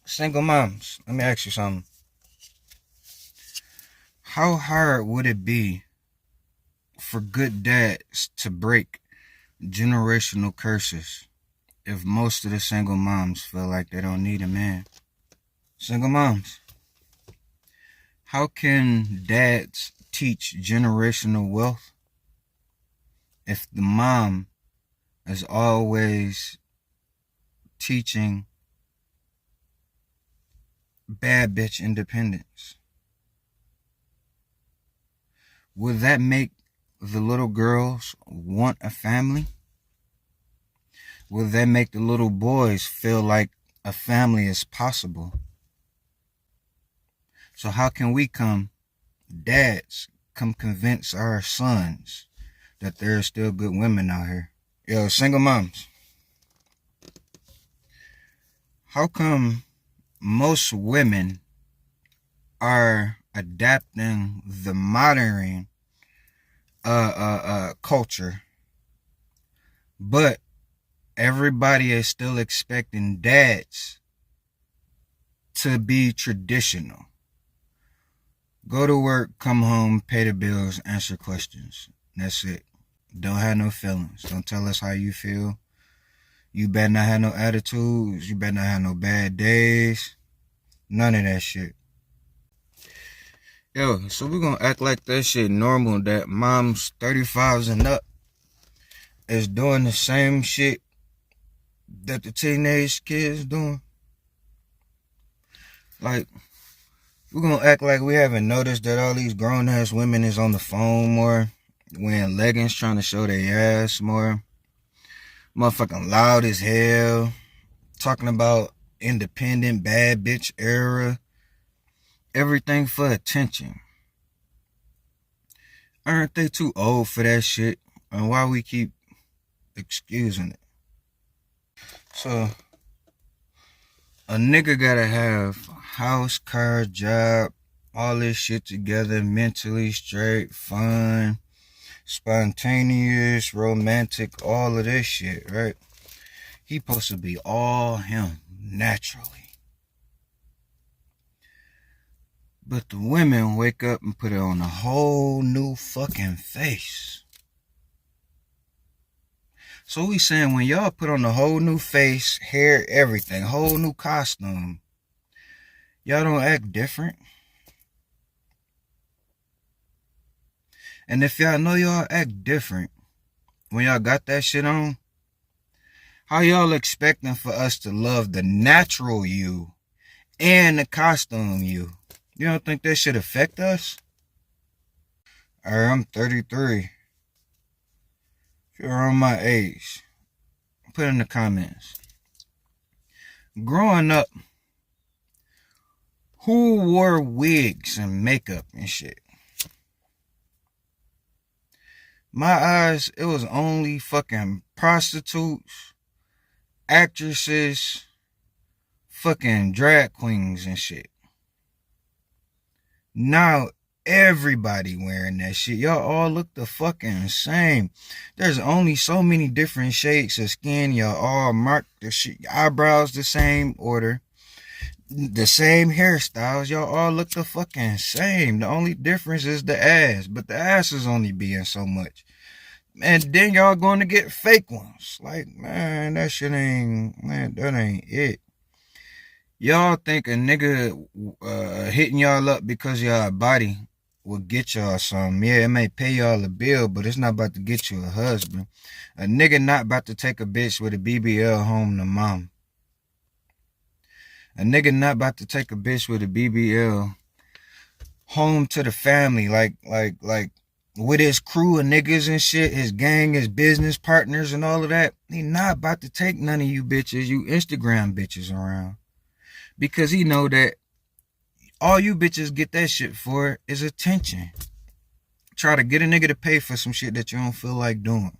Single moms, let me ask you something. How hard would it be for good dads to break generational curses if most of the single moms feel like they don't need a man? Single moms, how can dads teach generational wealth if the mom is always teaching bad bitch independence? Would that make the little girls want a family? Would that make the little boys feel like a family is possible? So how can we dads, come convince our sons that there are still good women out here? Yo, single moms, how come most women are adapting the modern culture, but everybody is still expecting dads to be traditional? Go to work, come home, pay the bills, answer questions. That's it. Don't have no feelings. Don't tell us how you feel. You better not have no attitudes. You better not have no bad days. None of that shit. Yo, so we're gonna act like that shit normal, that moms 35s and up is doing the same shit that the teenage kids doing? Like, we're gonna act like we haven't noticed that all these grown ass women is on the phone more, wearing leggings trying to show their ass more, motherfucking loud as hell, talking about independent bad bitch era, everything for attention. Aren't they too old for that shit? And why we keep excusing it? So, a nigga gotta have house, car, job, all this shit together, mentally straight, fun, spontaneous, romantic, all of this shit, right? He supposed to be all him, naturally. But the women wake up and put it on a whole new fucking face. So we saying when y'all put on a whole new face, hair, everything, whole new costume, y'all don't act different? And if y'all know y'all act different when y'all got that shit on, how y'all expecting for us to love the natural you and the costume you? You don't think that should affect us? Alright, I'm 33. If you're around my age, put in the comments. Growing up, who wore wigs and makeup and shit? My eyes, it was only fucking prostitutes, actresses, fucking drag queens and shit. Now everybody wearing that shit. Y'all all look the fucking same. There's only so many different shades of skin. Y'all all mark the shit, eyebrows the same order, the same hairstyles. Y'all all look the fucking same. The only difference is the ass, but the ass is only being so much. And then y'all going to get fake ones. Like, man, that shit ain't, man, that ain't it. Y'all think a nigga hitting y'all up because y'all body will get y'all something. Yeah, it may pay y'all a bill, but it's not about to get you a husband. A nigga not about to take a bitch with a BBL home to mom. A nigga not about to take a bitch with a BBL home to the family, like with his crew of niggas and shit, his gang, his business partners and all of that. He not about to take none of you bitches, you Instagram bitches around. Because he know that all you bitches get that shit for is attention. Try to get a nigga to pay for some shit that you don't feel like doing.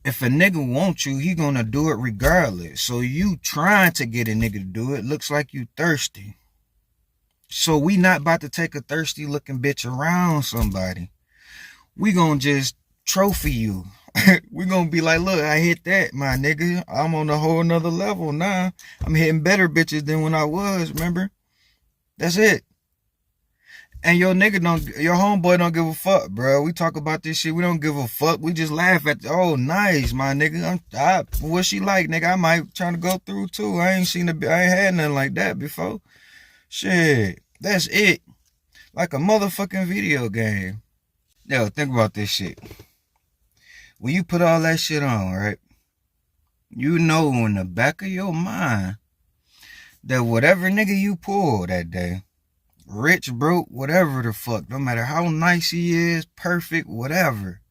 If a nigga wants you, he gonna do it regardless. So you trying to get a nigga to do it looks like you thirsty. So we not about to take a thirsty looking bitch around somebody. We gonna just trophy you. We gonna be like, look, I hit that, my nigga. I'm on a whole nother level now. I'm hitting better bitches than when I was, remember? That's it. And your nigga your homeboy don't give a fuck, bro. We talk about this shit. We don't give a fuck. We just laugh at, oh, nice, my nigga. What she like, nigga? I might try to go through too. I ain't had nothing like that before. Shit, that's it. Like a motherfucking video game. Yo, think about this shit. When you put all that shit on, right? You know in the back of your mind that whatever nigga you pull that day, rich, broke, whatever the fuck, no matter how nice he is, perfect, whatever.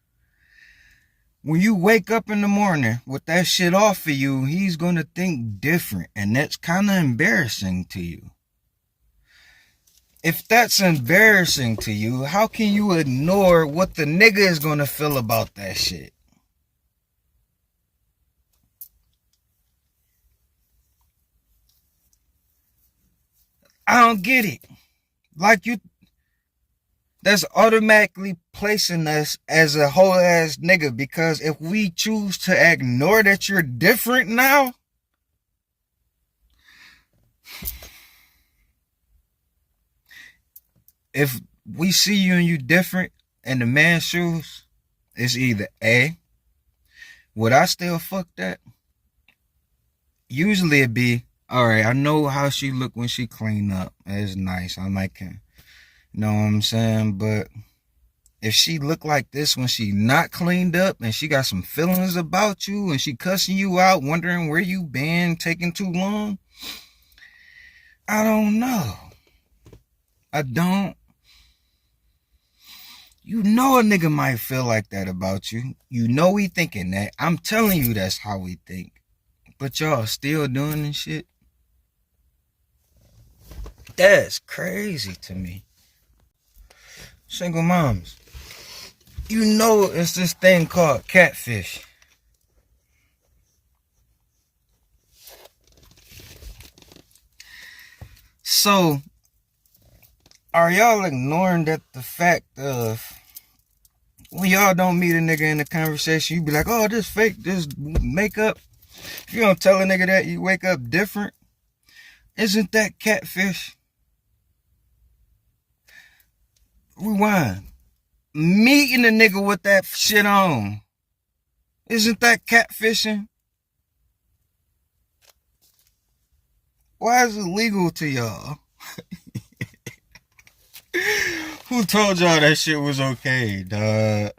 When you wake up in the morning with that shit off of you, he's gonna think different, and that's kind of embarrassing to you. If that's embarrassing to you, how can you ignore what the nigga is gonna feel about that shit? I don't get it. Like that's automatically placing us as a whole ass nigga, because if we choose to ignore that you're different now, if we see you and you different in the man's shoes, it's either A, would I still fuck that? Usually it'd be, all right, I know how she look when she clean up. It's nice. I like her. You know what I'm saying? But if she look like this when she not cleaned up and she got some feelings about you and she cussing you out, wondering where you been, taking too long, I don't know. I don't. You know a nigga might feel like that about you. You know he thinking that. I'm telling you that's how we think. But y'all still doing this shit? That's crazy to me. Single moms. You know it's this thing called catfish. So, are y'all ignoring that the fact of when y'all don't meet a nigga in a conversation, you be like, oh, this fake, this makeup. If you don't tell a nigga that you wake up different, isn't that catfish? Rewind. Meeting a nigga with that shit on, isn't that catfishing? Why is it legal to y'all? Who told y'all that shit was okay, dog?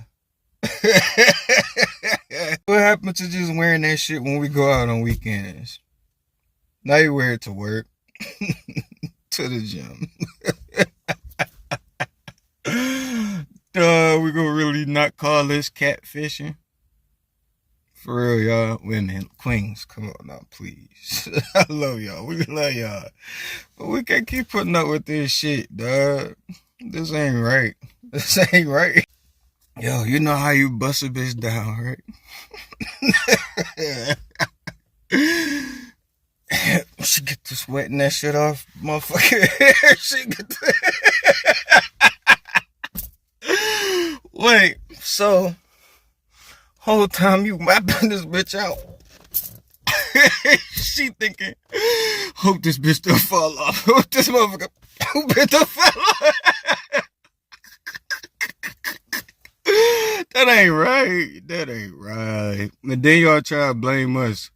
What happened to just wearing that shit when we go out on weekends? Now you wear it to work, to the gym. We gonna really not call this catfishing? For real, y'all. Women, queens, come on now, please. I love y'all. We love y'all. But we can't keep putting up with this shit, dog. This ain't right. This ain't right. Yo, you know how you bust a bitch down, right? She get to sweating that shit off, motherfucker. She get to... Wait, so whole time you mapping this bitch out, she thinking, hope this bitch don't fall off. Hope this motherfucker don't fall off. That ain't right. That ain't right. And then y'all try to blame us.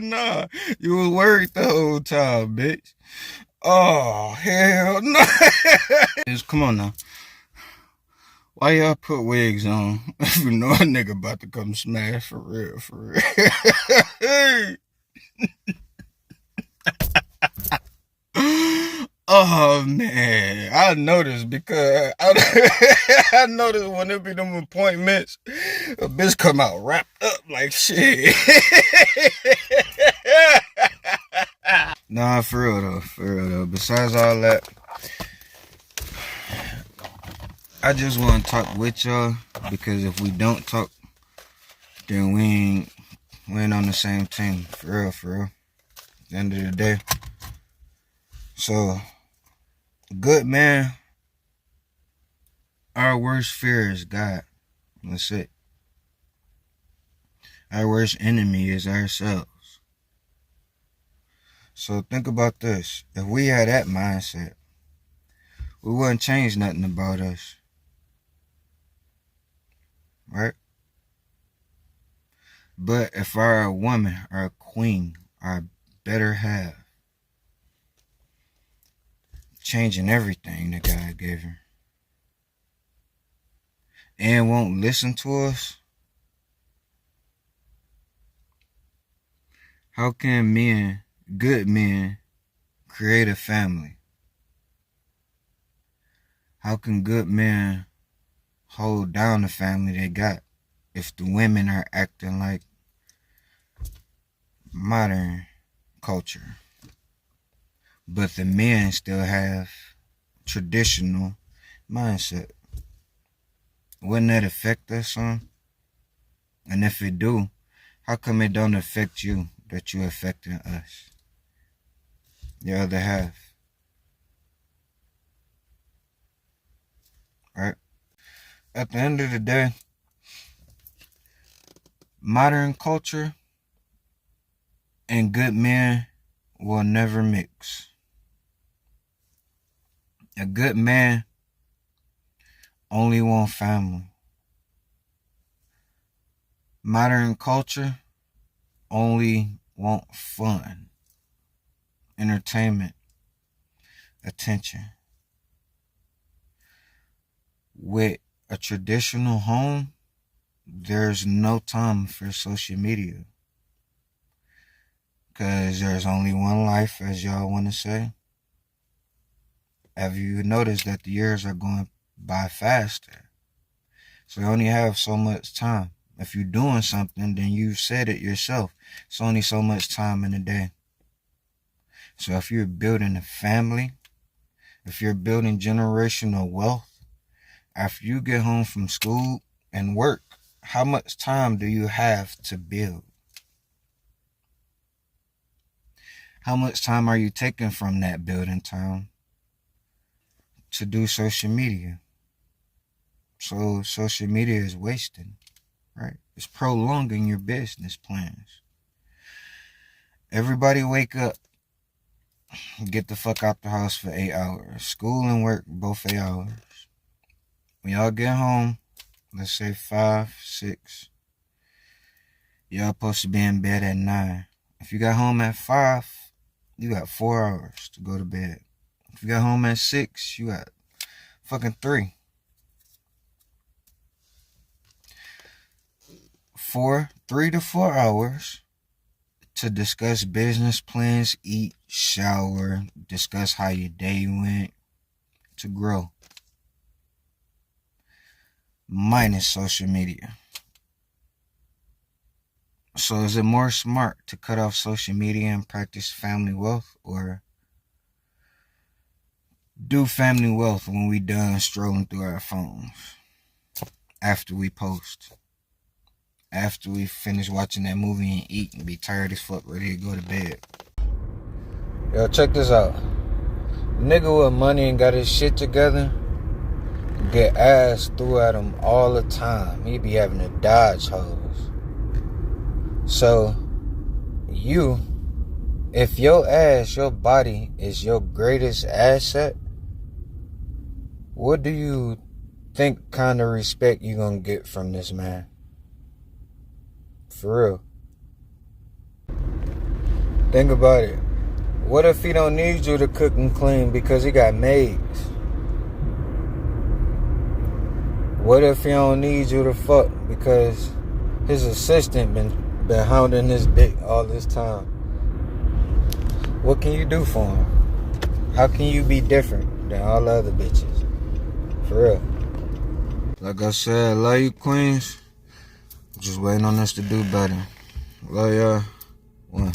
Nah, you was worried the whole time, bitch. Oh, hell no. Come on now. Why y'all put wigs on if you know a nigga about to come smash? For real, for real. Oh, man. I noticed because I noticed when it be them appointments, a bitch come out wrapped up like shit. Nah, for real though. For real though. Besides all that, I just want to talk with y'all, because if we don't talk, then we ain't on the same team. For real, for real. At the end of the day. So, good man Our worst fear is God. That's it. Our worst enemy is ourselves. So think about this. If we had that mindset, we wouldn't change nothing about us. Right? But if our woman, our queen, our better half, changing everything that God gave her, and won't listen to us, how can men, good men, create a family? How can good men hold down the family they got if the women are acting like modern culture, but the men still have traditional mindset? Wouldn't that affect us some? And if it do, how come it don't affect you that you affecting us, the other half? Right? At the end of the day, modern culture and good men will never mix. A good man only want family. Modern culture only want fun, entertainment, attention. With a traditional home, there's no time for social media. Because there's only one life, as y'all want to say. Have you noticed that the years are going by faster? So you only have so much time. If you're doing something, then you've said it yourself. It's only so much time in a day. So if you're building a family, if you're building generational wealth, after you get home from school and work, how much time do you have to build? How much time are you taking from that building time to do social media? So social media is wasting, right? It's prolonging your business plans. Everybody wake up, get the fuck out the house for 8 hours. School and work, both 8 hours. When y'all get home, let's say 5, 6, y'all supposed to be in bed at 9. If you got home at 5, you got 4 hours to go to bed. If you got home at 6, you got fucking 3. 3 to 4 hours to discuss business plans, eat, shower, discuss how your day went, to grow. Minus social media. So is it more smart to cut off social media and practice family wealth, or do family wealth when we done strolling through our phones after we post, after we finish watching that movie and eat and be tired as fuck, ready to go to bed? Yo, check this out. Nigga with money and got his shit together get ass threw at him all the time. He be having to dodge hoes. So if your ass, your body is your greatest asset, what do you think kind of respect you gonna get from this man? For real. Think about it. What if he don't need you to cook and clean because he got maids? What if he don't need you to fuck because his assistant been hounding his dick all this time? What can you do for him? How can you be different than all the other bitches? For real. Like I said, love you, queens. Just waiting on us to do better. Love y'all. One.